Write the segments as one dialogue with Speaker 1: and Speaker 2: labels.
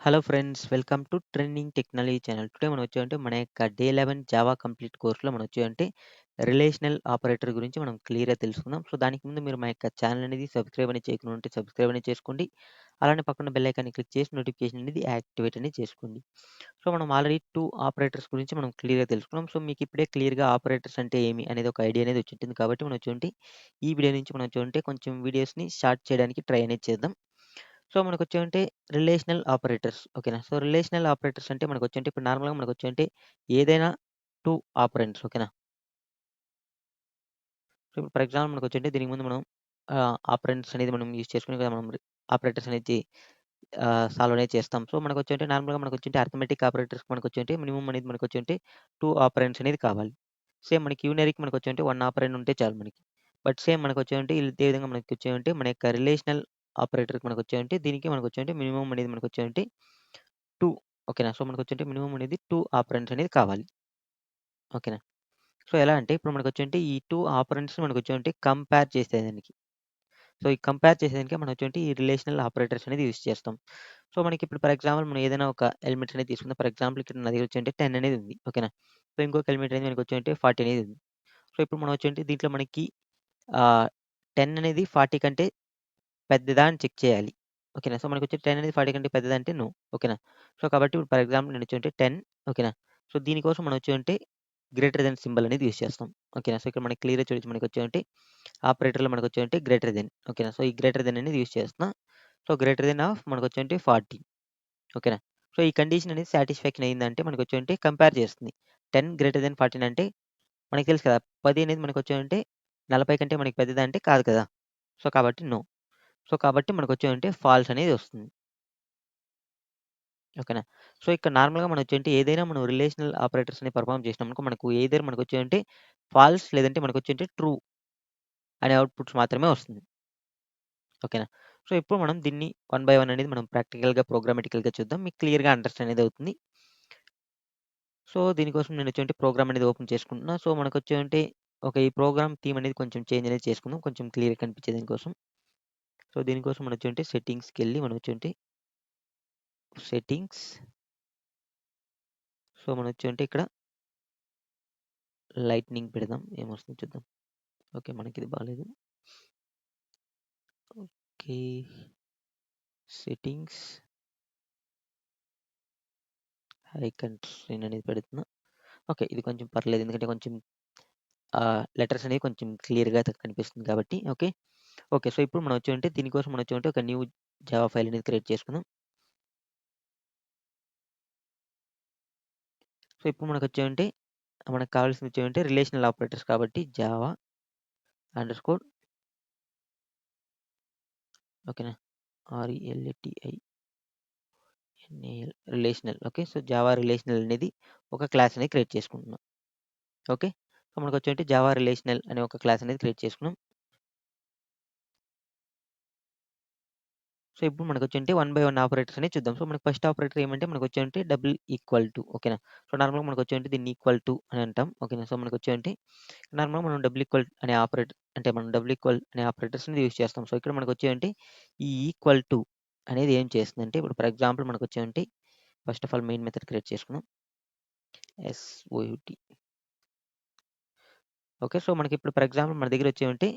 Speaker 1: Hello friends, welcome to trending technology channel. Today మనం వచ్చామంటే మన యొక్క డే 11 జావా కంప్లీట్ కోర్స్‌లో మనం వచ్చామంటే రిలేషనల్ ఆపరేటర్ గురించి మనం క్లియర్‌గా తెలుసుకుందాం. సో, దానికి ముందు మీరు మా యొక్క ఛానల్ అనేది సబ్స్క్రైబ్ అనేది చేయకుండా ఉంటే సబ్స్క్రైబ్ అనేది చేసుకోండి. అలానే పక్కన బెల్ ఐకాన్‌ని క్లిక్ చేసి నోటిఫికేషన్ అనేది యాక్టివేట్ అనేది చేసుకోండి. సో, మనం ఆల్రెడీ 2 ఆపరేటర్స్ గురించి మనం క్లియర్‌గా తెలుసుకున్నాం. సో, మీకు ఇప్పుడే క్లియర్‌గా ఆపరేటర్స్ అంటే ఏమి అనేది ఒక ఐడియా అనేది వచ్చుంటుంది. కాబట్టి మనం వచ్చుంటే ఈ వీడియో నుంచి మనం వచ్చుంటే కొంచెం వీడియోస్‌ని షార్ట్ చేయడానికి ట్రై అనేది చేద్దాం. సో, మనకొచ్చేవంటే రిలేషనల్ ఆపరేటర్స్. ఓకేనా. సో, రిలేషనల్ ఆపరేటర్స్ అంటే మనకొచ్చేంటే ఇప్పుడు నార్మల్‌గా మనకొచ్చేంటే ఏదైనా 2 ఆపరెండ్స్. ఓకేనా. సో, ఇప్పుడు ఫర్ ఎగ్జాంపుల్ మనకొచ్చేంటే దీనికి ముందు మనం ఆపరెండ్స్ అనేది మనం యూజ్ చేసుకొని కదా మనం ఆపరేటర్స్ అనేది సాల్వ్ అనేది చేస్తాం. సో, మనకొచ్చేంటే నార్మల్‌గా మనకొచ్చేంటే అర్థమెటిక్ ఆపరేటర్స్‌కి మనకొచ్చేంటే మినిమమ్ అనేది మనకొచ్చేంటే 2 ఆపరెండ్స్ అనేది కావాలి. సేమ్ మనకి యూనరీకి మనకొచ్చేంటే 1 ఆపరెండ్ ఉంటే చాలు మనకి. బట్ సేమ్ మనకొచ్చేంటే ఇదే విధంగా మనకొచ్చేంటే మన యొక్క రిలేషనల్ ఆపరేటర్‌కి మనకొచ్చేంటే దీనికి మనకొచ్చేంటే మినిమమ్ అనేది మనకొచ్చేంటే 2. ఓకేనా. సో, మనకొచ్చేంటే మినిమమ్ అనేది 2 ఆపరెండ్స్ అనేది కావాలి. ఓకేనా. సో, ఎలా అంటే ఇప్పుడు మనకొచ్చేంటే ఈ 2 ఆపరెండ్స్‌ని మనకొచ్చేంటే కంపేర్ చేసేదానికి. సో, ఈ కంపేర్ చేసేదానికి మనం వచ్చేంటి ఈ రిలేషనల్ ఆపరేటర్స్ అనేది యూజ్ చేస్తాం. సో, మనకిప్పుడు ఫర్ ఎగ్జాంపుల్ మనం ఏదైనా ఒక ఎలిమెంట్స్ అనేది తీసుకుందాం. ఫర్ ఎగ్జాంపుల్ ఇక్కడ నా దగ్గర వచ్చేంటే 10 అనేది ఉంది. ఓకేనా. సో, ఇంకొక ఎలిమెంట్ అనేది మనకొచ్చేంటే 40 అనేది ఉంది. సో, ఇప్పుడు మనం వచ్చేంటి దీంట్లో మనకి ఆహ్, 10 అనేది 40 కంటే పెద్దదా అని చెక్ చేయాలి. ఓకేనా. సో, మనకొచ్చే 10 అనేది 40 కంటే పెద్దదంటే నో. ఓకేనా. సో, కాబట్టి ఇప్పుడు ఫర్ ఎగ్జాంపుల్ నేనొచ్చేంటే 10. ఓకేనా. సో, దీనికోసం మనం వచ్చేంటే గ్రేటర్ థాన్ సింబల్ అనేది యూజ్ చేస్తాం. ఓకేనా. సో, ఇక్కడ మనకి క్లియర్‌గా చూడొచ్చు మనకొచ్చేంటే ఆపరేటర్‌లో మనకొచ్చేంటే గ్రేటర్ థాన్. ఓకేనా. సో, ఈ గ్రేటర్ థాన్ అనేది యూజ్ చేస్తున్నా. సో, గ్రేటర్ థాన్ ఆఫ్ మనకొచ్చేంటే 40. ఓకేనా. సో, ఈ కండిషన్ అనేది సాటిస్ఫాక్షన్ అయిందంటే మనకొచ్చేంటే కంపేర్ చేస్తుంది. 10 గ్రేటర్ థాన్ 14 అంటే మనకు తెలుసు కదా! 10 అనేది మనకొచ్చేంటే 40 కంటే మనకి పెద్దదా అంటే కాదు కదా! సో, కాబట్టి నో. సో, కాబట్టి మనకొచ్చేంటే ఫాల్స్ అనేది వస్తుంది. ఓకేనా. సో, ఇక్కడ నార్మల్‌గా మనమొచ్చేంటి ఏదైనా మనం రిలేషనల్ ఆపరేటర్స్‌ని పెర్ఫార్మ్ చేసినామనుకో మనకు ఎయిదర్ మనకొచ్చేంటే ఫాల్స్ లేదంటే మనకొచ్చేంటే ట్రూ అనే అవుట్‌పుట్స్ మాత్రమే వస్తుంది. ఓకేనా. సో, ఇప్పుడు మనం దీన్ని వన్ బై వన్ అనేది మనం ప్రాక్టికల్‌గా, ప్రోగ్రామాటికల్‌గా చూద్దాం. మీకు క్లియర్‌గా అండర్‌స్టాండ్ అనేది అవుతుంది. సో, దీనికోసం నేనొచ్చేంటి ప్రోగ్రామ్ అనేది ఓపెన్ చేసుకుంటున్నా. సో, మనకొచ్చేంటి ఈ ప్రోగ్రామ్ థీమ్ అనేది కొంచెం చేంజ్ అనేది చేసుకుందాం. కొంచెం క్లియర్‌గా కనిపించే దీనికోసం. సో, దీనికోసం మనమొచ్చేంటి సెట్టింగ్స్‌కెళ్ళి మనమొచ్చేంటి సెట్టింగ్స్. సో, మనమొచ్చేంటి ఇక్కడ లైట్నింగ్ పెడదాం. ఏమొస్తుందో చూద్దాం. ఓకే. మనకిది బాలేదు. ఓకే. సెట్టింగ్స్ హై కన్స్ట్రెయిన్ అనేది పెడుతున్నా. ఓకే. ఇది కొంచెం పర్లేదు. ఎందుకంటే కొంచెం లెటర్స్ అనేవి కొంచెం క్లియర్‌గా కనిపిస్తుంది కాబట్టి ఓకే. ఓకే. సో, ఇప్పుడు మనం వచ్చేమంటే దీనికోసం మనం వచ్చేమంటే ఒక న్యూ జావా ఫైల్ అనేది క్రియేట్ చేసుకుందాం. సో, ఇప్పుడు మనకొచ్చేమంటే మనకు కావాల్సింది వచ్చేమంటే రిలేషనల్ ఆపరేటర్స్ కాబట్టి జావా అండర్‌స్కోర్ ఓకేనా. Relational okay. So, Java relational అనేది ఒక క్లాస్ అనేది క్రియేట్ చేసుకుంటున్నాం. ఓకే. సో, మనకొచ్చేంటి జావా రిలేషనల్ అనే ఒక క్లాస్ అనేది క్రియేట్ చేసుకున్నాం. సో, ఇప్పుడు మనకొచ్చేంటి వన్ బై వన్ ఆపరేటర్స్ అనేవి చూద్దాం. సో, మనకు ఫస్ట్ ఆపరేటర్ ఏమంటే మనకొచ్చేంటి డబుల్ ఈక్వల్ టు ఓకేనా. సో, నార్మల్‌గా మనకొచ్చేంటి దీన్ని ఈక్వల్ టు అని అంటాం. ఓకేనా. సో, మనకొచ్చేంటి నార్మల్‌గా మనం డబుల్ ఈక్వల్ అనే ఆపరేటర్ అంటే మనం డబుల్ ఈక్వల్ అనే ఆపరేటర్స్‌ని యూజ్ చేస్తాం. సో, ఇక్కడ మనకొచ్చేంటి ఈ ఈక్వల్ టు అనేది ఏం చేస్తుందంటే ఇప్పుడు ఫర్ ఎగ్జాంపుల్ మనకొచ్చేంటి first of all main method create చేసుకుందాం. SOUT okay. సో, మనకిప్పుడు ఫర్ ఎగ్జాంపుల్ మన దగ్గర వచ్చేవేంటి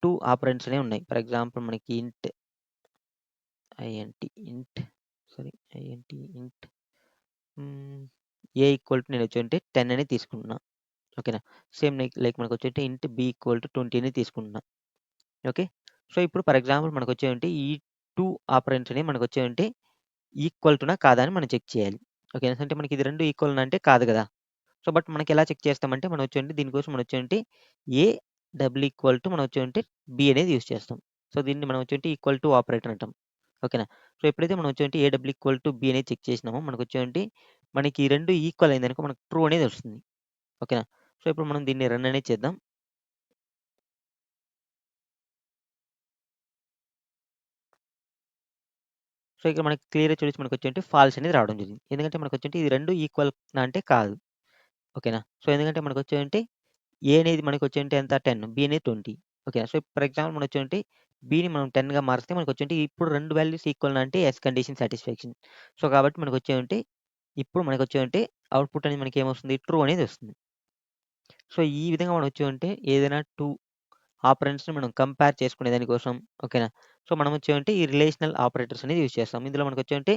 Speaker 1: 2 ఆపరెండ్స్ అనేవి ఉన్నాయి. ఫర్ ఎగ్జాంపుల్ మనకి INT int sorry int hmm. A equal to నేనొచ్చేంటి 10 అనేది తీసుకుంటున్నా. ఓకేనా. సేమ్ లైక్ మనకొచ్చేంటి ఇంట్ బి ఈక్వల్ టు 20 అనేది తీసుకుంటున్నా. ఓకే. సో, ఇప్పుడు ఫర్ ఎగ్జాంపుల్ మనకొచ్చేవేంటి ఈ 2 ఆపరెండ్స్ అనేవి మనకొచ్చేవేంటి ఈక్వల్ టునా కాదా అని మనం చెక్ చేయాలి. ఓకేనా. అంటే మనకి ఇది 2 ఈక్వల్ అంటే కాదు గదా! సో, బట్ మనకెలా చెక్ చేస్తామంటే మనం వచ్చేంటి దీనికోసం మనం వచ్చేంటి ఏ డబుల్ ఈక్వల్ టు మనం వచ్చేంటి బి అనేది యూజ్ చేస్తాం. సో, దీన్ని మనం వచ్చేంటి ఈక్వల్ టు ఆపరేటర్ అంటాం. ఓకేనా. సో, ఎప్పుడైతే మనం వచ్చేంటి ఏ డబుల్ ఈక్వల్ టు బి అనేది చెక్ చేసినామో మనకొచ్చేంటి మనకి ఈ 2 ఈక్వల్ అయిందనుకో మనకు ట్రూ అనేది వస్తుంది. ఓకేనా. సో, ఇప్పుడు మనం దీన్ని రన్ అనేది చేద్దాం. సో, ఇక్కడ మనకి క్లియర్‌గా చూడొచ్చు మనకొచ్చేంటి ఫాల్స్ అనేది రావడం జరిగింది. ఎందుకంటే మనకొచ్చేంటి ఇది 2 ఈక్వల్ అంటే కాదు. ఓకేనా. సో, ఎందుకంటే మనకొచ్చేంటి ఏ అనేది మనకొచ్చేంటి ఎంత 10 బి అనేది 20. ఓకేనా. సో, ఫర్ ఎగ్జాంపుల్ మనొచ్చేంటి బిని మనం 10గా మారిస్తే మనకొచ్చేంటి ఇప్పుడు 2 వాల్యూస్ ఈక్వల్ అంటే యెస్ కండిషన్ సాటిస్ఫాక్షన్. సో, కాబట్టి మనకొచ్చేంటి ఇప్పుడు మనకొచ్చేంటి అవుట్‌పుట్ అనేది మనకేమొస్తుంది? ట్రూ అనేది వస్తుంది. సో, ఈ విధంగా మనం వచ్చామంటే ఏదైనా 2 ఆపరెంట్స్‌ని మనం కంపేర్ చేసుకునే దాని కోసం ఓకేనా. సో, మనం వచ్చామంటే ఈ రిలేషనల్ ఆపరేటర్స్ అనేది యూజ్ చేస్తాం. ఇందులో మనకొచ్చామంటే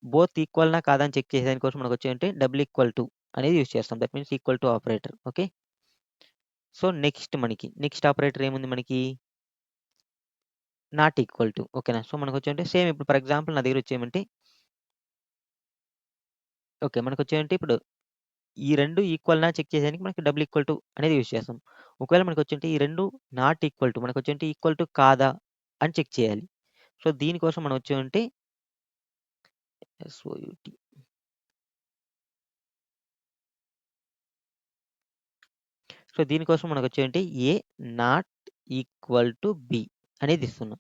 Speaker 1: బోత్ ఈక్వల్‌నా కాదా అని చెక్ చేసేదాని కోసం మనకొచ్చామంటే డబుల్ ఈక్వల్ టు అనేది యూజ్ చేస్తాం. That means equal to operator. Okay. So, next operator ఏముంది మనకి? నాట్ ఈక్వల్ టు ఓకేనా. సో, మనకొచ్చామంటే సేమ్ ఇప్పుడు ఫర్ ఎగ్జాంపుల్ నా దగ్గర వచ్చేయమంటే ఓకే. మనకొచ్చేయంటే ఇప్పుడు ఈ 2 ఈక్వల్‌నా చెక్ చేసేదానికి మనకి డబుల్ ఈక్వల్ టు అనేది యూజ్ చేస్తాం. ఒకవేళ మనకొచ్చేంటి ఈ 2 నాట్ ఈక్వల్ టు మనకొచ్చేంటి ఈక్వల్ టు కాదా అని చెక్ చేయాలి. సో, దీనికోసం మనం వచ్చామంటే ఎస్ఓయూటీ సో, దీనికోసం మనకొచ్చేంటి ఏ నాట్ ఈక్వల్ టు బి అనేది ఇస్తున్నాం.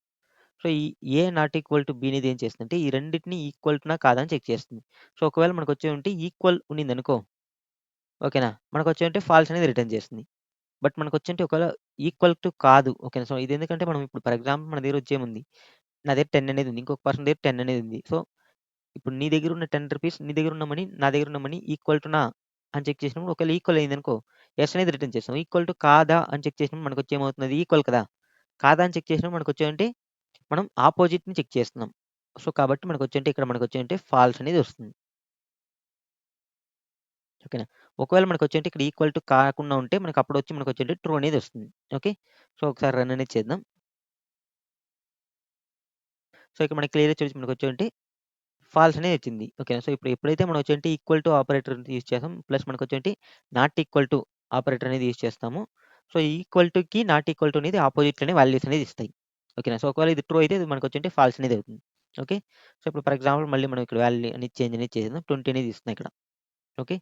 Speaker 1: సో, ఈ ఏ నాట్ ఈక్వల్ టు బి అనేది ఏం చేస్తుందంటే ఈ రెండిటిని ఈక్వల్ టునా కాదా అని చెక్ చేస్తుంది. సో, ఒకవేళ మనకొచ్చేంటి ఈక్వల్ ఉన్నిందనుకో ఓకేనా. మనకొచ్చేంటి ఫాల్స్ అనేది రిటర్న్ చేస్తుంది. బట్ మనకొచ్చేంటి ఒకవేళ ఈక్వల్ టు కాదు. ఓకేనా. సో, ఇదెందుకంటే మనం ఇప్పుడు ఫర్ ఎగ్జాంపుల్ మన దగ్గర వచ్చేముంది. నా దగ్గర 10 అనేది ఉంది. ఇంకొక పర్సన్ దగ్గర 10 అనేది ఉంది. సో, ఇప్పుడు నీ దగ్గరున్న రూ. 10 నీ దగ్గరున్న మనీ, నా దగ్గరున్న మనీ ఈక్వల్ టునా అని చెక్ చేసినప్పుడు ఒకవేళ ఈక్వల్ అయిందనుకో, యెస్ అనేది రిటర్న్ చేస్తాం. ఈక్వల్ టు కాదా అని చెక్ చేసినప్పుడు మనకొచ్చేమవుతుంది ఈక్వల్ కదా! కాదా అని చెక్ చేసినప్పుడు మనకొచ్చేమంటే మనం అపోజిట్‌ని చెక్ చేస్తున్నాం. సో, కాబట్టి మనకొచ్చేంటే ఇక్కడ మనకొచ్చేంటే ఫాల్స్ అనేది వస్తుంది. ఓకేనా. ఒకవేళ మనకొచ్చేంటే ఇక్కడ ఈక్వల్ టు కాకుండా ఉంటే మనకప్పుడొచ్చి మనకొచ్చేంటి ట్రూ అనేది వస్తుంది. ఓకే. సో, ఒకసారి రన్ అనేది చేద్దాం. సో, ఇక్కడ మనకి క్లియర్‌గా చూసి మనకొచ్చేంటి ఫాల్స్ అనేది వచ్చింది. ఓకేనా. సో, ఇప్పుడు ఎప్పుడైతే మనం వచ్చేంటి ఈక్వల్ టు ఆపరేటర్ యూజ్ చేసాం. ప్లస్ మనకొచ్చేంటి నాట్ ఈక్వల్ టు ఆపరేటర్ అనేది యూజ్ చేస్తాము. సో, ఈక్వల్ టుకి, నాట్ ఈక్వల్ టు అనేది అపోజిట్‌లోనే వాల్యూస్ అనేది ఇస్తాయి. ఓకేనా. సో, ఒకవేళ ఇది ట్రూ అయితే ఇది మనకొచ్చేంటి ఫాల్స్ అనేది అవుతుంది. ఓకే. సో, ఇప్పుడు ఫర్ ఎగ్జాంపుల్ మళ్ళీ మనం ఇక్కడ వాల్యూ అనేది చేంజ్ అనేది చేసేద్దాం. 20 అనేది ఇస్తున్నా ఇక్కడ. ఓకే.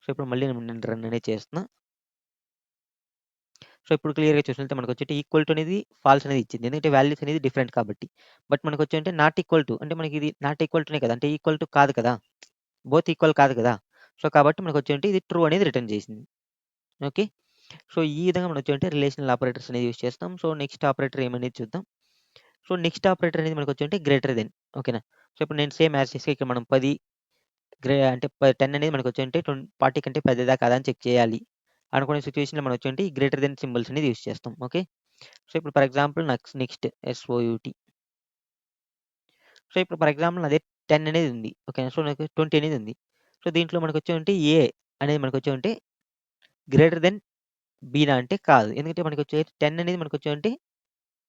Speaker 1: సో, ఇప్పుడు మళ్ళీ నేను రన్ అనేది చేస్తున్నా. సో, ఇప్పుడు క్లియర్‌గా చూసినట్లయితే మనకొచ్చేటి ఈక్వల్ టు అనేది ఫాల్స్ అనేది ఇచ్చింది. ఎందుకంటే వాల్యూస్ అనేది డిఫరెంట్ కాబట్టి. బట్ మనకొచ్చేంటి నాట్ ఈక్వల్ టు అంటే మనకిది నాట్ ఈక్వల్ టునే కదా! అంటే ఈక్వల్ టు కాదు కదా! బోత్ ఈక్వల్ కాదు కదా! సో, కాబట్టి మనకొచ్చేంటి ఇది ట్రూ అనేది రిటర్న్ చేసింది. ఓకే. సో, ఈ విధంగా మనం వచ్చేంటి రిలేషనల్ ఆపరేటర్స్ అనేది యూజ్ చేస్తాం. సో, నెక్స్ట్ ఆపరేటర్ ఏమనేది చూద్దాం. సో, నెక్స్ట్ ఆపరేటర్ అనేది మనకొచ్చేంటి గ్రేటర్ దెన్ ఓకేనా. సో, ఇప్పుడు నేను సేమ్ యాజ్ టీజ్‌గా ఇక్కడ మనం 10 అంటే 10 అనేది మనకొచ్చేంటి 40 కంటే పెద్దదా కాదా అని చెక్ చేయాలి. అనుకునే సిట్యుయేషన్‌లో మనం వచ్చేంటి గ్రేటర్ దెన్ సింబల్స్ అనేది యూజ్ చేస్తాం. ఓకే. సో, ఇప్పుడు ఫర్ ఎగ్జాంపుల్ నెక్స్ట్ ఎస్ఓయూటీ. సో, ఇప్పుడు ఫర్ ఎగ్జాంపుల్ నాది 10 అనేది ఉంది. ఓకేనా. సో, నాకు 20 అనేది ఉంది. సో, దీంట్లో మనకొచ్చేంటి ఏ అనేది మనకొచ్చేంటి గ్రేటర్ దెన్ బీనా అంటే కాదు. ఎందుకంటే మనకొచ్చే 10 అనేది మనకొచ్చేంటి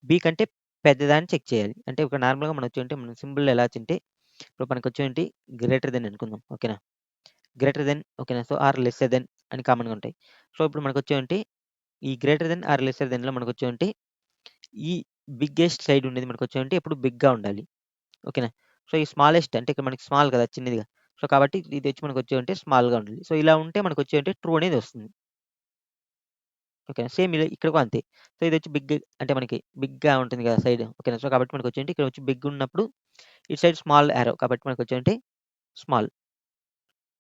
Speaker 1: బీ కంటే పెద్దదా అని చెక్ చేయాలి. అంటే ఒక నార్మల్‌గా మనం వచ్చేంటి మనం సింబల్ ఎలా వచ్చంటే ఇప్పుడు మనకొచ్చేంటి గ్రేటర్ దెన్ అనుకుందాం. ఓకేనా. గ్రేటర్ దెన్ ఓకేనా. సో, ఆర్ లెస్సర్ దెన్ అని కామన్‌గా ఉంటాయి. సో, ఇప్పుడు మనకొచ్చేంటి ఈ గ్రేటర్ దెన్ ఆర్ లెస్సర్ దెన్‌లో మనకొచ్చేంటి ఈ బిగ్గెస్ట్ సైడ్ ఉండేది మనకొచ్చేంటి ఎప్పుడు బిగ్‌గా ఉండాలి. ఓకేనా. సో, ఈ స్మాలెస్ట్ అంటే ఇక్కడ మనకి స్మాల్ కదా! చిన్నదిగా. సో, కాబట్టి ఇదొచ్చి మనకొచ్చేంటి స్మాల్‌గా ఉండాలి. సో, ఇలా ఉంటే మనకొచ్చేంటి ట్రూ అనేది వస్తుంది. ఓకేనా. సేమ్ ఇలా ఇక్కడ కూడా అంతే. సో, ఇదొచ్చి అంటే మనకి బిగ్‌గా ఉంటుంది కదా! సైడ్ ఓకేనా. సో, కాబట్టి మనకొచ్చేంటి ఇక్కడ వచ్చి బిగ్ ఉన్నప్పుడు ఇటు సైడ్ స్మాల్ యారో కాబట్టి మనకొచ్చేంటి స్మాల్.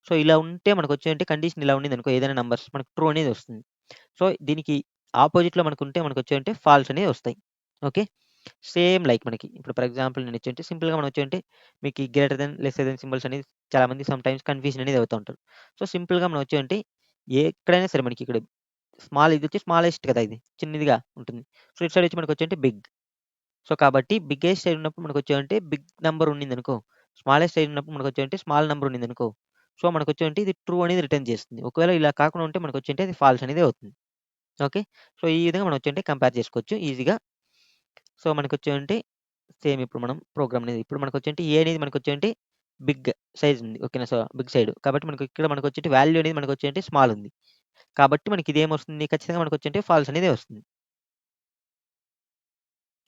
Speaker 1: సో, ఇలా ఉంటే మనకొచ్చేంటి కండిషన్ ఇలా ఉండిందనుకో ఏదైనా నంబర్స్ మనకు ట్రూ అనేది వస్తుంది. సో, దీనికి అపోజిట్‌లో మనకుంటే మనకొచ్చేంటి ఫాల్స్ అనేవి వస్తాయి. ఓకే. సేమ్ లైక్ మనకి ఇప్పుడు ఫర్ ఎగ్జాంపుల్ నేనొచ్చేంటి సింపుల్‌గా మనం వచ్చేంటి మీకు ఈ greater than, lesser than symbols అనేది చాలామంది సమ్‌టైమ్స్ కన్‌ఫ్యూజన్ అనేది అవుతా ఉంటారు. సో, సింపుల్‌గా మనం వచ్చేంటి ఎక్కడైనా సరే మనకి ఇక్కడ ఇదొచ్చి స్మాలెస్ట్ కదా! ఇది. చిన్నదిగా ఉంటుంది. సో, ఇటు సైడ్ వచ్చి మనకొచ్చేంటి బిగ్. సో, కాబట్టి బిగ్గెస్ట్ సైడ్ ఉన్నప్పుడు మనకొచ్చేంటి బిగ్ నంబర్ ఉండిందనుకో, స్మాలెస్ట్ సైడ్ ఉన్నప్పుడు మనకొచ్చేంటి స్మాల్ నంబర్ ఉండిందనుకో, సో, మనకొచ్చేంటి ఇది ట్రూ అనేది రిటర్న్ చేస్తుంది. ఒకవేళ ఇలా కాకుండా ఉంటే మనకొచ్చేంటి అది ఫాల్స్ అనేది అవుతుంది. ఓకే. సో, ఈ విధంగా మనం వచ్చేంటి కంపేర్ చేసుకోవచ్చు ఈజీగా. సో, మనకొచ్చేంటి సేమ్ ఇప్పుడు మనం ప్రోగ్రామ్ అనేది ఇప్పుడు మనకొచ్చేంటి ఏ అనేది మనకొచ్చేంటి బిగ్ సైజ్ ఉంది. ఓకేనా. So, big side. కాబట్టి మనకు ఇక్కడ మనకొచ్చేంటి వాల్యూ అనేది మనకొచ్చేంటి స్మాల్ ఉంది. కాబట్టి మనకి ఇదేమొస్తుంది ఖచ్చితంగా మనకొచ్చేంటి ఫాల్స్ అనేదే వస్తుంది.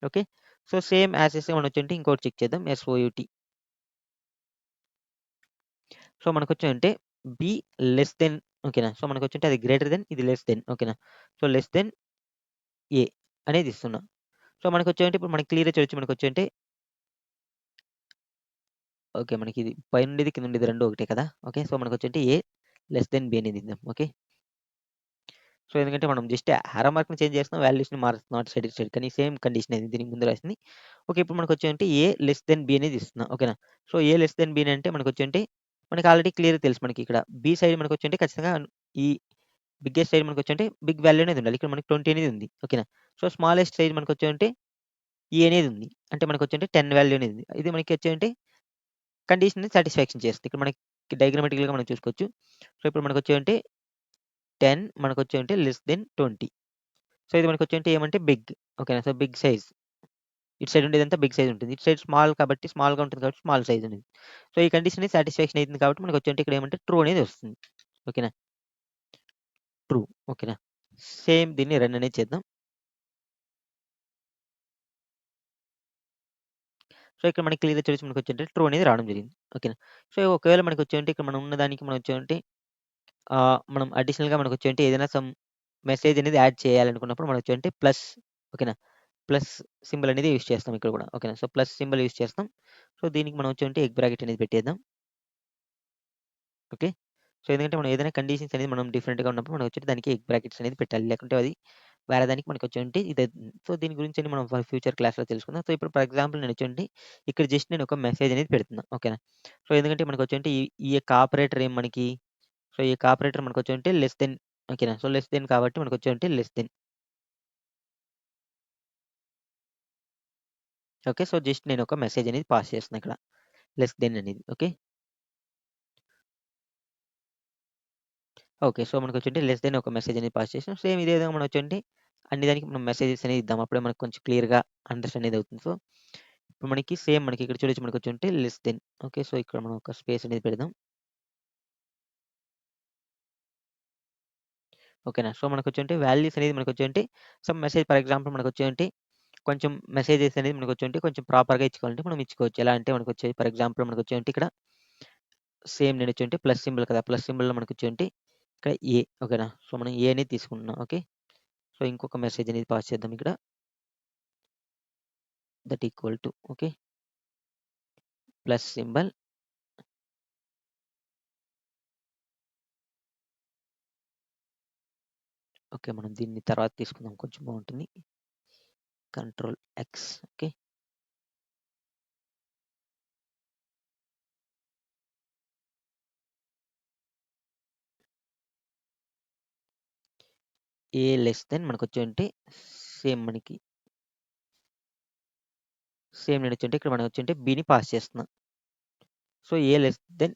Speaker 1: ఓకే. సో, సేమ్ యాజ్ ఇట్‌గా మనం వచ్చేంటి ఇంకోటి చెక్ చేద్దాం. ఎస్ఓయూటీ. సో, మనకొచ్చేంటి బి లెస్ దెన్ ఓకేనా. సో, మనకొచ్చేంటి అది గ్రేటర్ దెన్ ఇది లెస్ దెన్ ఓకేనా. సో, లెస్ దెన్ ఏ అనేది ఇస్తున్నా. సో, మనకొచ్చేంటి ఇప్పుడు మనకి క్లియర్‌గా చూడొచ్చు మనకొచ్చేంటి ఓకే. మనకిది పైనుండేది, కిందుండేది 2 ఒకటే కదా! ఓకే. సో, మనకొచ్చేంటి ఏ లెస్ దెన్ బి అనేది ఇద్దాం. ఓకే. సో, ఎందుకంటే మనం జస్ట్ యారో మార్క్‌ని చేంజ్ చేస్తున్నాం. వాల్యూస్‌ని మారుస్తున్నాం అటు సైడ్, ఇటు సైడ్. కానీ సేమ్ కండిషన్ అది దీనికి ముందు రాసింది. ఓకే. ఇప్పుడు మనకొచ్చేంటి ఏ లెస్ దెన్ బి అనేది ఇస్తున్నా. ఓకేనా? So, A less than B అంటే మనకొచ్చేంటి మనకి ఆల్రెడీ క్లియర్‌గా తెలుసు మనకిక్కడ. బి సైడ్ మనకొచ్చేంటి ఖచ్చితంగా ఈ బిగ్గెస్ట్ సైడ్ మనకొచ్చేంటి బిగ్ వాల్యూ అనేది ఉండాలి. ఇక్కడ మనకి 20 అనేది ఉంది. ఓకేనా? సో, స్మాలెస్ట్ సైజ్ మనకొచ్చేంటి ఈ అనేది ఉంది. అంటే మనకొచ్చేంటి 10 వాల్యూ అనేది ఉంది. ఇది మనకొచ్చేంటి కండిషన్‌ని సాటిస్ఫాక్షన్ చేస్తుంది. ఇక్కడ మనకి డయాగ్రమాటికల్‌గా మనం చూసుకోవచ్చు. సో, ఇప్పుడు మనకొచ్చేంటి 10 మనకొచ్చేంటి లెస్ దెన్ 20. సో, ఇది మనకొచ్చేంటి ఏమంటే బిగ్. ఓకేనా? So, big size. ఇటు సైడ్ ఉండేదంతా బిగ్ సైజ్ ఉంటుంది. ఇటు సైడ్ స్మాల్ కాబట్టి స్మాల్‌గా ఉంటుంది కాబట్టి స్మాల్ సైజ్ అనేది. సో, ఈ కండిషన్ అనేది సాటిస్ఫాక్షన్ అయితుంది కాబట్టి మనకొచ్చేంటి ఇక్కడ ఏమంటే ట్రూ అనేది వస్తుంది. ఓకేనా? ట్రూ. ఓకేనా? సేమ్ దీన్ని రన్ అనేది చేద్దాం. సో, ఇక్కడ మనకి క్లియర్‌గా చూసి మనకొచ్చేంటి ట్రూ అనేది రావడం జరిగింది. ఓకేనా? సో, ఒకవేళ మనకొచ్చేంటి ఇక్కడ మనం ఉన్నదానికి మనం వచ్చేంటి మనం అడిషనల్‌గా మనకొచ్చేంటి ఏదైనా మెసేజ్ అనేది యాడ్ చేయాలనుకున్నప్పుడు మనం వచ్చేంటి ప్లస్ ఓకేనా? ప్లస్ సింబల్ అనేది యూజ్ చేస్తాం ఇక్కడ కూడా. ఓకేనా? సో, ప్లస్ సింబల్ యూజ్ చేస్తాం. సో, దీనికి మనం వచ్చేంటి ఎగ్ బ్రాకెట్ అనేది పెట్టేద్దాం. ఓకే. సో, ఎందుకంటే మనం ఏదైనా కండిషన్స్ అనేది మనం డిఫరెంట్‌గా ఉన్నప్పుడు మనం వచ్చేటి దానికి ఎగ్ బ్రాకెట్స్ అనేది పెట్టాలి. లేకుంటే అది వేరే దానికి మనకొచ్చేంటి ఇదవుతుంది. సో, దీని గురించని మనం ఫ్యూచర్ క్లాస్‌లో తెలుసుకుందాం. సో, ఇప్పుడు ఫర్ ఎగ్జాంపుల్ నేనొచ్చేంటి ఇక్కడ జస్ట్ నేను ఒక మెసేజ్ అనేది పెడుతున్నా. ఓకేనా? సో, ఎందుకంటే మనకొచ్చేంటి ఈ యొక్క ఆపరేటర్ ఏం మనకి సో, ఈ యొక్క ఆపరేటర్ మనకొచ్చేంటి లెస్ దెన్ ఓకేనా? సో, లెస్ దెన్ కాబట్టి మనకొచ్చేంటి less than. Okay. So, just నేను ఒక మెసేజ్ అనేది పాస్ చేస్తున్నా ఇక్కడ. లెస్ దెన్ అనేది. ఓకే. ఓకే. సో, మనకొచ్చేంటి లెస్ దెన్ ఒక మెసేజ్ అనేది పాస్ చేసాం. సేమ్ ఇదే విధంగా మనం వచ్చేంటి అన్ని దానికి మనం మెసేజెస్ అనేది ఇద్దాం. అప్పుడే మనకు కొంచెం క్లియర్‌గా అండర్‌స్టాండ్ అనేది అవుతుంది. సో, ఇప్పుడు మనకి సేమ్ మనకి ఇక్కడ చూడొచ్చు మనకొచ్చేంటి లెస్ దెన్. ఓకే. సో, ఇక్కడ మనం ఒక స్పేస్ అనేది పెడదాం. ఓకేనా. సో, మనకొచ్చేంటి వాల్యూస్ అనేది మనకొచ్చేంటి సమ్ మెసేజ్ ఫర్ ఎగ్జాంపుల్ మనకొచ్చేంటి కొంచెం మెసేజెస్ అనేది మనకొచ్చేంటి కొంచెం ప్రాపర్‌గా ఇచ్చుకోవాలంటే మనం ఇచ్చుకోవచ్చు. ఎలా అంటే మనకొచ్చేది ఫర్ ఎగ్జాంపుల్ మనకొచ్చేంటి ఇక్కడ సేమ్ నేనొచ్చేంటి ప్లస్ సింబల్ కదా! ప్లస్ సింబల్‌లో మనకొచ్చేంటి ఇక్కడ ఏ ఓకేనా. సో, మనం ఏ అనేది తీసుకుంటున్నాం. ఓకే. సో, ఇంకొక మెసేజ్ అనేది పాస్ చేద్దాం ఇక్కడ. That equal to okay. Plus symbol okay. మనం దీన్ని తర్వాత తీసుకుందాం కొంచెం బావుంటుంది. Control X okay. A less than మనకొచ్చేంటి సేమ్ మనకి సేమ్ నేనొచ్చేంటి ఇక్కడ మనకొచ్చేంటి బిని పాస్ చేస్తున్నా. So, A less than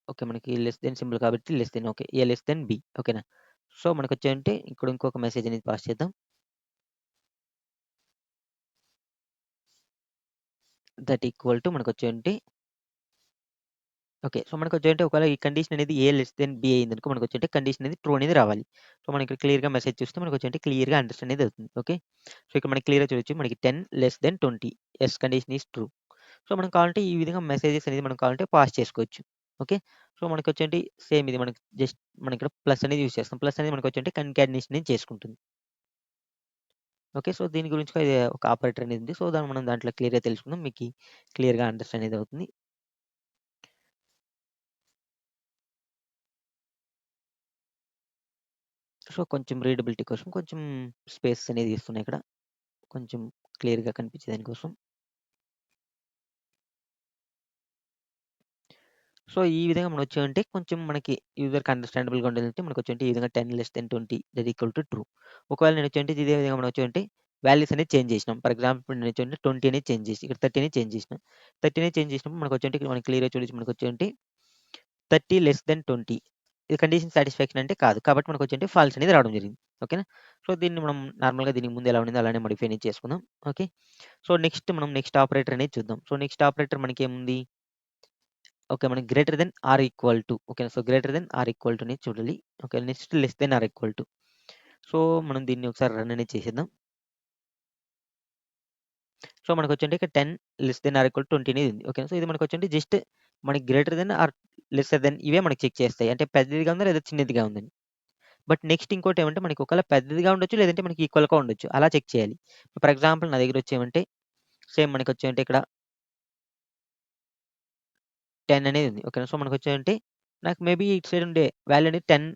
Speaker 1: okay. మనకి లెస్ దెన్ సింబల్ కాబట్టి less than okay. A less than B ఓకేనా. సో, మనకొచ్చేంటి ఇక్కడ ఇంకొక మెసేజ్ అనేది పాస్ చేద్దాం. దట్ ఈక్వల్ టు మనకొచ్చేంటి ఓకే. సో, మనకొచ్చేంటి ఒకవేళ ఈ కండిషన్ అనేది ఏ లెస్ దెన్ బి అయిందనుకో మనకొచ్చేంటి కండిషన్ అనేది ట్రూ అనేది రావాలి. సో, మనం ఇక్కడ క్లియర్‌గా మెసేజ్ చూస్తే మనకొచ్చేంటి క్లియర్‌గా అండర్‌స్టాండ్ అనేది అవుతుంది. ఓకే. సో, ఇక్కడ మనకి క్లియర్‌గా చూడొచ్చు మనకి 10 less than 20 yes condition is true. So, మనం కావాలంటే ఈ విధంగా మెసేజెస్ అనేది మనం కావాలంటే పాస్ చేసుకోవచ్చు. ఓకే. సో, మనకొచ్చేంటి సేమ్ ఇది మనకి జస్ట్ మనం ఇక్కడ ప్లస్ అనేది యూజ్ చేస్తాం. ప్లస్ అనేది మనకొచ్చేంటి కన్కాటినేషన్ అనేది చేసుకుంటుంది. ఓకే. సో, దీని గురించి కూడా ఇది ఒక ఆపరేటర్ అనేది ఉంది. సో, దాన్ని మనం దాంట్లో క్లియర్‌గా తెలుసుకుందాం. మీకి క్లియర్‌గా అండర్‌స్టాండ్ అనేది అవుతుంది. సో, కొంచెం రీడబిలిటీ కోసం కొంచెం స్పేస్ అనేది ఇస్తున్నా ఇక్కడ. కొంచెం క్లియర్‌గా కనిపించే దానికోసం. సో, ఈ విధంగా మనం వచ్చామంటే కొంచెం మనకి యూజర్‌కి అండర్‌స్టాండబుల్‌గా ఉండాలంటే మనకొచ్చేంటి ఈ విధంగా 10 less than 20 that equal to true. ఒకవేళ నేనొచ్చేంటి ఇదే విధంగా మనం వచ్చామంటే వాల్యూస్ అనేది చేంజ్ చేసినాం. ఫర్ ఎగ్జాంపుల్ ఇప్పుడు నేనొచ్చేంటి 20 అనేది చేంజ్ చేసి ఇక్కడ 30 అనేది చేంజ్ చేసినా. 30 అనేది చేంజ్ చేసినప్పుడు మనకొచ్చేంటి ఇక్కడ మనకి క్లియర్‌గా చూడొచ్చు మనకొచ్చేంటి 30 లెస్ దెన్ 20 ఇది కండిషన్ సాటిస్ఫాక్షన్ అంటే కాదు. కాబట్టి మనకొచ్చేంటి ఫాల్స్ అనేది రావడం జరిగింది. ఓకేనా? సో, దీన్ని మనం నార్మల్‌గా దీనికి ముందు ఎలా ఉండిందో అలానే మోడిఫై అనేది చేసుకుందాం. ఓకే. సో, మనం నెక్స్ట్ ఆపరేటర్ అనేది చూద్దాం. సో, నెక్స్ట్ ఆపరేటర్ మనకేముంది? ఓకే. మనకి greater than or equal to ఓకేనా. So, greater than or equal to అనేది చూడాలి. Okay. Next less than or equal to. So, మనం దీన్ని ఒకసారి రన్ అనేది చేసేద్దాం. సో, మనకొచ్చేంటి ఇక్కడ 10 less than or equal to 20 అనేది ఉంది. ఓకేనా. సో, ఇది మనకొచ్చేంటి జస్ట్ మనకి greater than or lesser than ఇవే మనకి చెక్ చేస్తాయి. అంటే పెద్దదిగా ఉందా లేదా చిన్నదిగా ఉందని. బట్ నెక్స్ట్ ఇంకోటేమంటే మనకి ఒకవేళ పెద్దదిగా ఉండొచ్చు. లేదంటే మనకి ఈక్వల్‌గా ఉండొచ్చు. అలా చెక్ చేయాలి. ఫర్ ఎగ్జాంపుల్ నా దగ్గరొచ్చేమంటే సేమ్ మనకొచ్చేమంటే ఇక్కడ 10 అనేది ఉంది. ఓకేనా. సో, మనకొచ్చేమంటే నాకు మేబీ ఇటు సైడ్ ఉండే వాల్యూ అనేది 10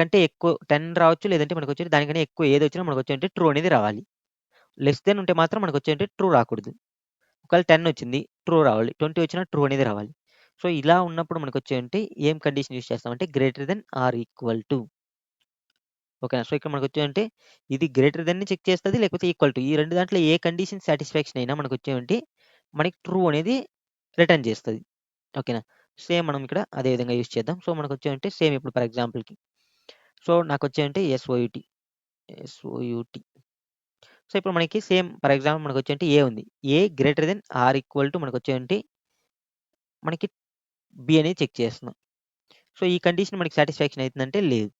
Speaker 1: కంటే ఎక్కువ 10 రావచ్చు. లేదంటే మనకొచ్చేటి దానికన్నా ఎక్కువ ఏదొచ్చినా మనకొచ్చేంటి ట్రూ అనేది రావాలి. లెస్ దెన్ ఉంటే మాత్రం మనకొచ్చేంటి ట్రూ రాకూడదు. ఒకవేళ 10 వచ్చింది ట్రూ రావాలి. 20 వచ్చినా ట్రూ అనేది రావాలి. సో, ఇలా ఉన్నప్పుడు మనకొచ్చేంటి ఏం కండిషన్ యూజ్ చేస్తామంటే greater than or equal to. ఓకేనా. సో, ఇక్కడ మనకొచ్చేంటి ఇది గ్రేటర్ థాన్‌ని చెక్ చేస్తది. లేకపోతే ఈక్వల్ టు. ఈ 2 దాంట్లో ఏ కండిషన్ సాటిస్ఫాక్షన్ అయినా మనకొచ్చేంటి మనకి ట్రూ అనేది రిటర్న్ చేస్తది. ఓకేనా. సేమ్ మనం ఇక్కడ అదే విధంగా యూజ్ చేద్దాం. సో, మనకొచ్చేంటి సేమ్ ఇప్పుడు ఫర్ ఎగ్జాంపుల్‌కి. సో, నాకొచ్చేంటి ఎస్ఓయూటీ. ఎస్ఓయూటీ. సో, ఇప్పుడు మనకి సేమ్ ఫర్ ఎగ్జాంపుల్ మనకొచ్చేంటి ఏ ఉంది. A greater than or equal to మనకొచ్చేంటి మనకి బి అనేది చెక్ చేస్తున్నాం. సో, ఈ కండిషన్ మనకి సాటిస్ఫాక్షన్ అయితుందంటే లేదు.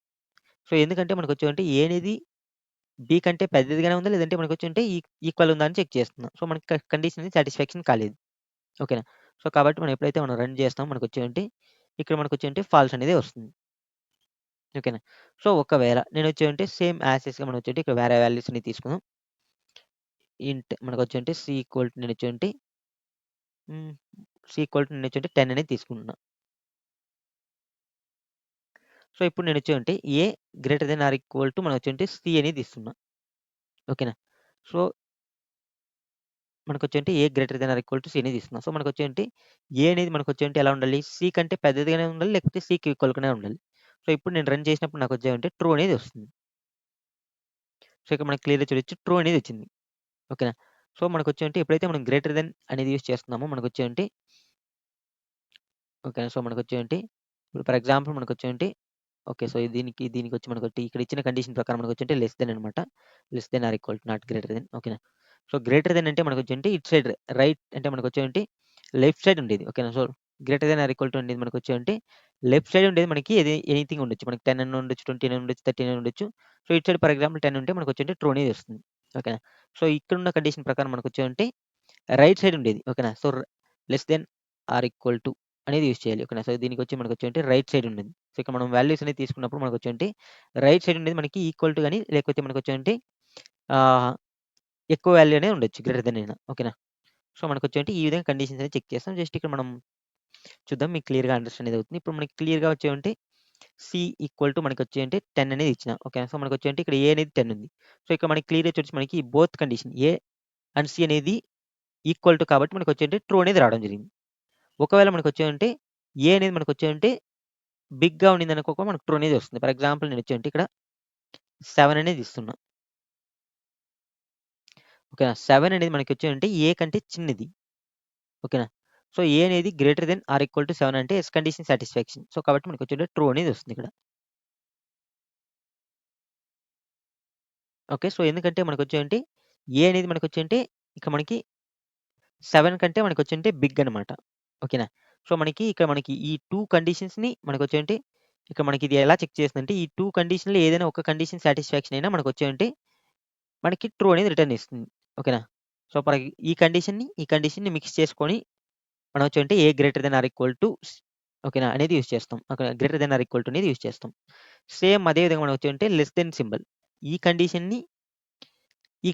Speaker 1: సో, ఎందుకంటే మనకొచ్చేంటి ఏ అనేది బి కంటే పెద్దదిగానే ఉందా? లేదంటే మనకొచ్చేంటి ఈక్వల్ ఉందా అని చెక్ చేస్తున్నాం. సో, మనకి కండిషన్ అనేది సాటిస్ఫాక్షన్ కాలేదు. ఓకేనా. సో, కాబట్టి మనం ఎప్పుడైతే మనం రన్ చేస్తామో మనకొచ్చేంటి ఇక్కడ మనకొచ్చేంటి ఫాల్స్ అనేది వస్తుంది. ఓకేనా. సో, ఒకవేళ నేనొచ్చేంటి సేమ్ యాజ్ ఇట్‌గా మనమొచ్చేంటి ఇక్కడ వేరే వాల్యూస్‌ని తీసుకుందాం. ఇంట్ మనకొచ్చేంటి సి ఈక్వల్ టు నేనొచ్చేంటి హ్మ్. సి ఈక్వల్ టు నేనొచ్చేంటి 10 అనేది తీసుకుంటున్నా. సో, ఇప్పుడు నేనొచ్చేంటి A greater than or equal to మనమొచ్చేంటి సి అనేది ఇస్తున్నా. ఓకేనా. సో, మనకొచ్చేంటి A greater than or equal to C అనేది ఇస్తున్నా. సో, మనకొచ్చేంటి ఏ అనేది మనకొచ్చేంటి ఎలా ఉండాలి? సి కంటే పెద్దదిగానే ఉండాలి. లేకపోతే సికి ఈక్వల్‌గానే ఉండాలి. సో, ఇప్పుడు నేను రన్ చేసినప్పుడు నాకొచ్చేంటి ట్రూ అనేది వస్తుంది. సో, ఇక్కడ మనకి క్లియర్‌గా చూడొచ్చు ట్రూ అనేది వచ్చింది. ఓకేనా. సో, మనకొచ్చేంటి ఎప్పుడైతే మనం గ్రేటర్ థాన్ అనేది యూజ్ చేస్తున్నామో మనకొచ్చేంటి ఓకేనా. సో, మనకొచ్చేంటి ఇప్పుడు ఫర్ ఎగ్జాంపుల్ మనకొచ్చేంటి ఓకే. సో, దీనికొచ్చి మనకొచ్చి ఇక్కడ ఇచ్చిన కండిషన్ ప్రకారం మనకొచ్చేంటి లెస్ దెన్ అనమాట. Less than or equal to not greater than ఓకేనా. సో, గ్రేటర్ దెన్ అంటే మనకొచ్చేంటి ఇటు సైడ్ రైట్ అంటే మనకొచ్చేంటి లెఫ్ట్ సైడ్ ఉండేది. ఓకేనా. So, greater than or equal to అనేది మనకొచ్చేంటి లెఫ్ట్ సైడ్ ఉండేది మనకి ఎనీథింగ్ ఉండొచ్చు. మనకి 10 అని ఉండొచ్చు, 20 అని ఉండొచ్చు, 30 అని ఉండొచ్చు. సో, ఇటు సైడ్ ఫర్ ఎగ్జాంపుల్ 10 ఉంటే మనకొచ్చేంటి ట్రూ అనేది వస్తుంది. ఓకేనా. సో, ఇక్కడున్న కండిషన్ ప్రకారం మనకొచ్చేంటి రైట్ సైడ్ ఉండేది. ఓకేనా. So, less than or equal to అనేది యూజ్ చేయాలి. ఓకేనా. సో, దీనికొచ్చి మనకొచ్చేంటి రైట్ సైడ్ ఉండింది. సో, ఇక్కడ మనం వాల్యూస్ అనేది తీసుకున్నప్పుడు మనకొచ్చేంటి రైట్ సైడ్ ఉండేది మనకి ఈక్వల్ టు గాని లేకపోతే మనకొచ్చేంటి ఆహ్, ఎక్కువ వాల్యూ అనే ఉండొచ్చు. గ్రేటర్ థాన్ అయినా. ఓకేనా. సో, మనకొచ్చేంటి ఈ విధంగా కండిషన్స్ అనేది చెక్ చేస్తాం. జస్ట్ ఇక్కడ మనం చూద్దాం మీకు క్లియర్‌గా అండర్‌స్టాండ్ అనేది అవుతుంది. ఇప్పుడు మనకి క్లియర్‌గా వచ్చేవంటి సి ఈక్వల్ టు మనకొచ్చేంటి 10 అనేది ఇచ్చిన. ఓకేనా. సో, మనకొచ్చేంటి ఇక్కడ ఏ అనేది 10 ఉంది. సో, ఇక్కడ మనకి క్లియర్‌గా చూడొచ్చు మనకి both condition A and C అనేది ఈక్వల్ టు కాబట్టి మనకొచ్చేంటి ట్రూ అనేది రావడం జరిగింది. ఒకవేళ మనకొచ్చేంటి ఏ అనేది మనకొచ్చేంటి బిగ్‌గా ఉండిందనుకోక మనకు ట్రూ అనేది వస్తుంది. ఫర్ ఎగ్జాంపుల్ నేనొచ్చేంటి ఇక్కడ 7 అనేది ఇస్తున్నా. ఓకేనా. 7 అనేది మనకొచ్చేంటి ఏ కంటే చిన్నది. ఓకేనా. సో, ఏ అనేది greater than or equal to 7 అంటే యెస్ కండిషన్ సాటిస్ఫాక్షన్. సో, కాబట్టి మనకొచ్చేంటి ట్రూ అనేది వస్తుంది ఇక్కడ. ఓకే. సో, ఎందుకంటే మనకొచ్చేంటి ఏ అనేది మనకొచ్చేంటి ఇక్కడ మనకి 7 కంటే మనకొచ్చేంటి బిగ్ అనమాట. ఓకేనా. సో, మనకి ఇక్కడ మనకి ఈ 2 కండిషన్స్‌ని మనకొచ్చేంటి ఇక్కడ మనకి ఇది ఎలా చెక్ చేస్తుందంటే ఈ 2 కండిషన్‌లో ఏదైనా ఒక కండిషన్ సాటిస్ఫాక్షన్ అయినా మనకొచ్చేంటి మనకి ట్రూ అనేది రిటర్న్ ఇస్తుంది. ఓకేనా. సో, ఈ కండిషన్‌ని మిక్స్ చేసుకొని మనం వచ్చేంటి A greater than or equal to ఓకేనా అనేది యూజ్ చేస్తాం. Okay. Greater than or equal to అనేది యూజ్ చేస్తాం. సేమ్ అదే విధంగా మనం వచ్చేంటి లెస్ దెన్ సింబల్. ఈ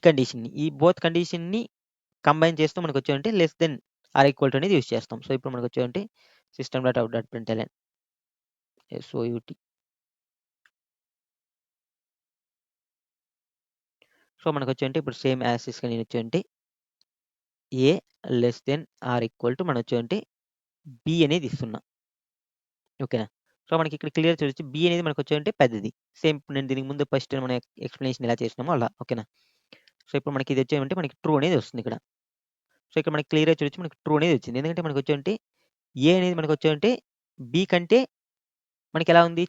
Speaker 1: కండిషన్‌ని, ఈ బోత్ కండిషన్‌ని కంబైన్ చేస్తూ మనకొచ్చేంటి less than or equal to అనేది యూజ్ చేస్తాం. సో, ఇప్పుడు మనకొచ్చేంటి system dot out dot println SOUT. So, మనకొచ్చేంటి ఇప్పుడు సేమ్ యాజ్ ఇట్‌గా నేనొచ్చేంటి A less than or equal to మనొచ్చేంటి బి అనేది ఇస్తున్నా. ఓకేనా. సో, మనకి ఇక్కడ క్లియర్‌గా చూడొచ్చు బి అనేది మనకొచ్చేంటి పెద్దది. సేమ్ ఇప్పుడు నేను దీనికి ముందు ఫస్ట్ మనం ఎక్స్‌ప్లనేషన్ ఎలా చేసినామో అలా. ఓకేనా. సో, ఇప్పుడు మనకి ఇది వచ్చేమంటే మనకి ట్రూ అనేది వస్తుంది ఇక్కడ. సో, ఇక్కడ మనకి క్లియర్‌గా చూడొచ్చు మనకి ట్రూ అనేది వచ్చింది. ఎందుకంటే మనకొచ్చేంటి ఏ అనేది మనకొచ్చేంటి బి కంటే మనకెలా ఉంది?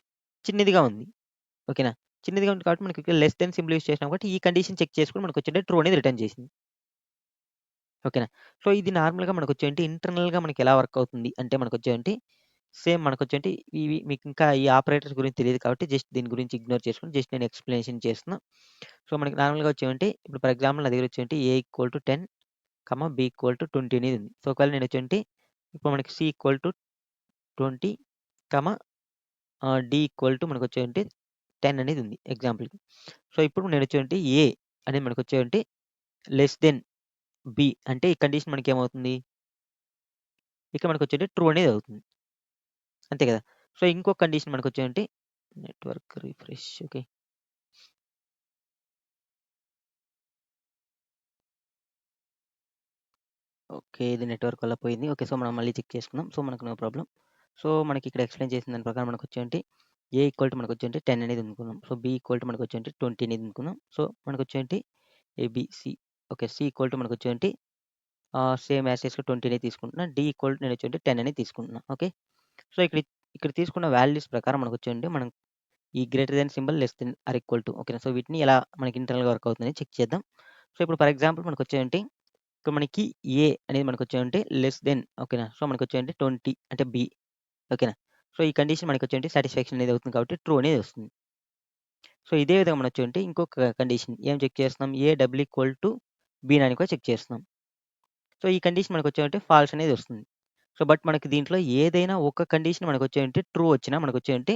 Speaker 1: చిన్నదిగా ఉంది. ఓకేనా. చిన్నదిగా ఉంది కాబట్టి మనకి ఇక్కడ లెస్ థాన్ సింబల్ యూజ్ చేసినాం కాబట్టి ఈ కండిషన్ చెక్ చేసుకొని మనకొచ్చేంటి ట్రూ అనేది రిటర్న్ చేసింది. ఓకేనా. సో, ఇది నార్మల్‌గా మనకొచ్చేంటి ఇంటర్నల్‌గా మనకెలా వర్క్ అవుతుంది అంటే మనకొచ్చేంటి సేమ్ మనకొచ్చేంటి ఇవి మీకింకా ఈ ఆపరేటర్స్ గురించి తెలీదు కాబట్టి జస్ట్ దీని గురించి ఇగ్నోర్ చేసుకొని జస్ట్ నేను ఎక్స్‌ప్లనేషన్ చేస్తున్నా. సో, మనకి నార్మల్‌గా వచ్చేవంటి ఇప్పుడు ఫర్ ఎగ్జాంపుల్ నా దగ్గర వచ్చేంటి A equal to 10, B equal to 20 అనేది ఉంది. సో, ఒకవేళ నేనొచ్చేంటి ఇప్పుడు మనకి C equal to 20, comma D equal to మనకొచ్చేంటి 10 అనేది ఉంది ఎగ్జాంపుల్‌కి. సో, ఇప్పుడు నేనొచ్చేంటి ఏ అనేది మనకొచ్చేంటి లెస్ దెన్ బి అంటే ఈ కండిషన్ మనకేమవుతుంది? ఇక్కడ మనకొచ్చేంటి ట్రూ అనేది అవుతుంది. అంతే కదా! సో, ఇంకొక కండిషన్ మనకొచ్చేంటి నెట్వర్క్ రిఫ్రెష్. ఓకే. ఓకే. ఇది నెట్వర్క్ వల్ల పోయింది. ఓకే. సో, మనం మళ్ళీ చెక్ చేసుకుందాం. సో, మనకు నో ప్రాబ్లమ్. సో, మనకి ఇక్కడ ఎక్స్‌ప్లెయిన్ చేసిన దాని ప్రకారం మనకొచ్చేంటి ఏ ఈక్వల్ టు మనకొచ్చేంటి 10 అనేది అనుకుందాం. సో, బి ఈక్వల్ టు మనకొచ్చేంటి 20 అనేది అనుకుందాం. సో, మనకొచ్చేంటి ABC. Okay. C equal to మనకొచ్చేంటి సేమ్ యాస్ టీజ్‌గా 20 అనేది తీసుకుంటున్నా. డి ఈక్వల్ టు నేనొచ్చేంటి 10 అనేది తీసుకుంటున్నా. ఓకే. సో, ఇక్కడ తీసుకున్న వాల్యూస్ ప్రకారం మనకొచ్చేంటి మనం ఈ greater than symbol less than or equal to ఓకేనా. సో, వీటిని ఎలా మనకి ఇంటర్నల్‌గా వర్క్ అవుతుందని చెక్ చేద్దాం. సో, ఇప్పుడు ఫర్ ఎగ్జాంపుల్ మనకొచ్చేంటి ఇక్కడ మనకి ఏ అనేది మనకొచ్చేంటి లెస్ దెన్ ఓకేనా. సో, మనకొచ్చేంటి 20 అంటే బి ఓకేనా. సో, ఈ కండిషన్ మనకొచ్చేంటి సాటిస్ఫాక్షన్ అనేది అవుతుంది కాబట్టి ట్రూ అనేది వస్తుంది. సో, ఇదే విధంగా మనొచ్చేంటి ఇంకొక కండిషన్ ఏం చెక్ చేస్తున్నాం ఏ డబుల్ ఈక్వల్ టు బి అని కూడా చెక్ చేస్తున్నాం. సో, ఈ కండిషన్ మనకొచ్చేంటి ఫాల్స్ అనేది వస్తుంది. సో, బట్ మనకి దీంట్లో ఏదైనా ఒక కండిషన్ మనకొచ్చేంటి ట్రూ వచ్చినా మనకొచ్చేంటి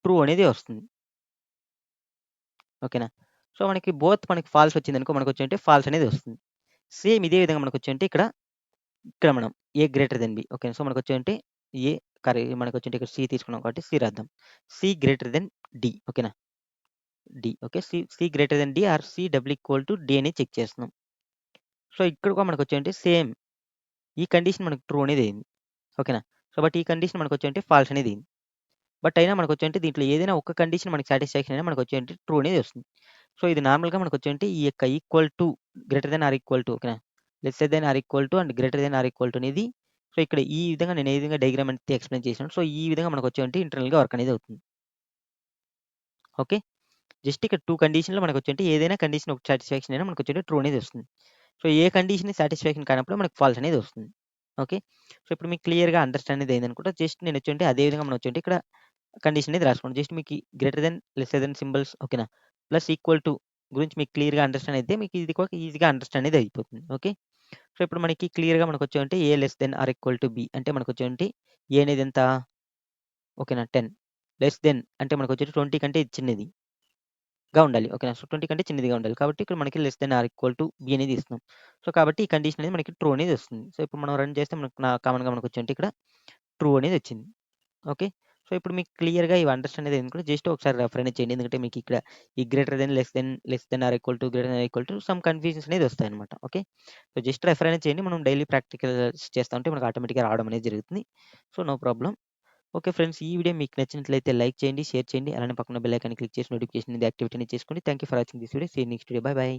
Speaker 1: ట్రూ అనేది వస్తుంది. ఓకేనా. సో, మనకి బోత్ మనకి ఫాల్స్ వచ్చిందనుకో మనకొచ్చేంటి ఫాల్స్ అనేది వస్తుంది. సేమ్ ఇదే విధంగా మనకొచ్చేంటి ఇక్కడ మనం A greater than B okay. So, మనకొచ్చేంటి ఏ మనకొచ్చేంటి ఇక్కడ సి తీసుకున్నాం కాబట్టి సి రాద్దాం. సి గ్రేటర్ దెన్ డి ఓకేనా. D okay. C greater than D or C double equal to D అని చెక్ చేస్తున్నాం. సో, ఇక్కడ కూడా మనకొచ్చేంటి సేమ్ ఈ కండిషన్ మనకు ట్రూ అనేది అయింది. ఓకేనా. సో, బట్ ఈ కండిషన్ మనకొచ్చేంటి ఫాల్స్ అనేది అయింది. బట్ అయినా మనకొచ్చేంటి దీంట్లో ఏదైనా ఒక కండిషన్ మనకి సాటిస్ఫాక్షన్ అయినా మనకొచ్చేంటి ట్రూ అనేది వస్తుంది. సో, ఇది నార్మల్‌గా మనకొచ్చేంటి ఈ యొక్క equal to greater than or equal to ఓకేనా. Lesser than or equal to and greater than or equal to అనేది సో, ఇక్కడ ఈ విధంగా నేను ఏ విధంగా డయాగ్రామ్ అయితే ఎక్స్‌ప్లెయిన్ చేశానో సో, ఈ విధంగా మనకొచ్చేంటి ఇంటర్నల్‌గా వర్క్ అనేది అవుతుంది. ఓకే. జస్ట్ ఇక్కడ 2 కండిషన్‌లో మనకొచ్చేంటి ఏదైనా కండిషన్ ఒక సాటిస్ఫాక్షన్ అయినా మనకొచ్చేంటి ట్రూ అనేది వస్తుంది. సో, ఏ కండిషన్ సాటిస్ఫాక్షన్ కానప్పుడు మనకు ఫాల్స్ అనేది వస్తుంది. ఓకే. సో, ఇప్పుడు మీకు క్లియర్‌గా అండర్‌స్టాండ్ అనేది అయిందనుకుంటా. జస్ట్ నేనొచ్చేంటి అదే విధంగా మనమొచ్చేంటి ఇక్కడ కండిషన్ అనేది రాసుకోండి. జస్ట్ మీకు greater than, lesser than symbols ఓకేనా. ప్లస్ ఈక్వల్ టు గురించి మీకు క్లియర్‌గా అండర్‌స్టాండ్ అయితే మీకు ఇది కూడా ఈజీగా అండర్‌స్టాండ్ అనేది అయిపోతుంది. ఓకే. సో, ఇప్పుడు మనకి క్లియర్‌గా మనకొచ్చేంటి A less than or equal to B అంటే మనకొచ్చేంటి ఏ అనేది ఎంత ఓకేనా 10 లెస్ థాన్ అంటే మనకొచ్చేటి 20 కంటే ఇది చిన్నదిగా ఉండాలి. ఓకేనా. సో, 20 కంటే చిన్నదిగా ఉండాలి. కాబట్టి ఇక్కడ మనకి less than or equal to B అనేది ఇస్తున్నాం. సో, కాబట్టి ఈ కండిషన్ అనేది మనకి ట్రూ అనేది వస్తుంది. సో, ఇప్పుడు మనం రన్ చేస్తే మనకు కామన్‌గా మనకొచ్చేంటి ఇక్కడ ట్రూ అనేది వచ్చింది. ఓకే. సో, ఇప్పుడు మీకు క్లియర్‌గా ఇవి అండర్‌స్టాండ్ అనేది ఎందుకంటే జస్ట్ ఒకసారి రెఫర్ అనేది చేయండి. ఎందుకంటే మీకు ఇక్కడ ఈ greater than, less than or equal to, greater than or equal to some confusions అనేది వస్తాయన్నమాట. ఓకే. సో, జస్ట్ రెఫర్ అనేది చేయండి. మనం డైలీ ప్రాక్టికల్స్ చేస్తా ఉంటే మనకు ఆటోమేటిక్‌గా రావడం అనేది జరుగుతుంది. So, no problem. Okay friends. ఈ వీడియో మీకు నచ్చినట్లయితే లైక్ చేయండి, షేర్ చేయండి. అలానే పక్కన బెల్ ఐకాన్ క్లిక్ చేసి నోటిఫికేషన్ అనేది యాక్టివేట్ అనేది చేసుకోండి. Thank you for watching this video. See you next video. Bye by.